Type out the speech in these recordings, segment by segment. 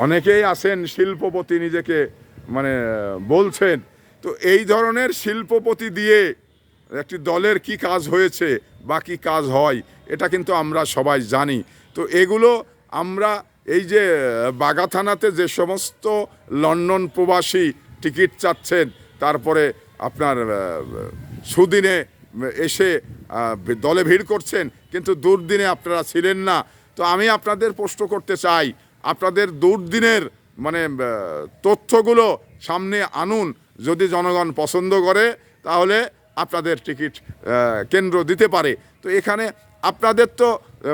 অনেকেই আছেন শিল্পপতি নিজেকে মানে বলছেন, তো এই ধরনের শিল্পপতি দিয়ে একটি দলের কি কাজ হয়েছে বা কী কাজ হয় এটা কিন্তু আমরা সবাই জানি। তো এগুলো আমরা এই যে বাগা থানাতে যে সমস্ত লন্ডন প্রবাসী টিকিট চাচ্ছেন, তারপরে আপনার সুদিনে এসে দলে ভিড় করছেন, কিন্তু দুর্দিনে আপনারা ছিলেন না। তো আমি আপনাদের প্রশ্ন করতে চাই, আপনাদের দুর্দিনের মানে তথ্যগুলো সামনে আনুন। যদি জনগণ পছন্দ করে তাহলে আপনাদের টিকিট কেন্দ্র দিতে পারে। তো এখানে আপনাদের তো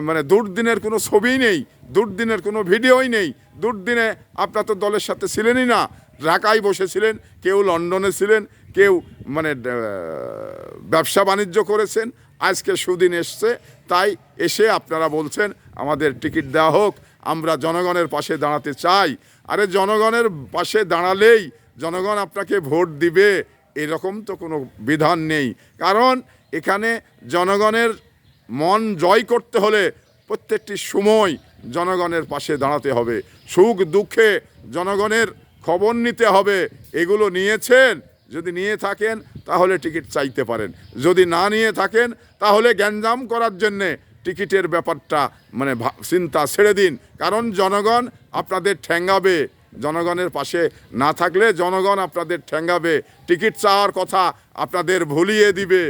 মানে দুর্দিনের কোনো ছবিই নেই, দুর্দিনের কোনো ভিডিওই নেই। দুর্দিনে আপনার তো দলের সাথে ছিলেনই না, ঢাকায় বসেছিলেন, কেউ লন্ডনে ছিলেন, কেউ মানে ব্যবসা বাণিজ্য করেছেন। আজকে সুদিন এসছে, তাই এসে আপনারা বলছেন আমাদের টিকিট দেওয়া হোক, আমরা জনগণের পাশে দাঁড়াতে চাই। আরে জনগণের পাশে দাঁড়ালেই জনগণ আপনাকে ভোট দিবে এরকম তো কোনো বিধান নেই। কারণ এখানে জনগণের মন জয় করতে হলে প্রত্যেকটি সময় জনগণের পাশে দাঁড়াতে হবে, সুখ দুঃখে জনগণের খবর নিতে হবে। এগুলো নিয়েছেন, যদি নিয়ে থাকেন তাহলে টিকিট চাইতে পারেন, যদি না নিয়ে থাকেন তাহলে গ্যাঞ্জাম করার জন্যে টিকিটের ব্যাপারটা মানে চিন্তা ছেড়ে দিন। কারণ জনগণ আপনাদের ঠ্যাঙ্গাবে, জনগণের পাশে না থাকলে জনগণ আপনাদের ঠ্যাঙ্গাবে, টিকিট চাওয়ার কথা আপনাদের ভুলিয়ে দিবে।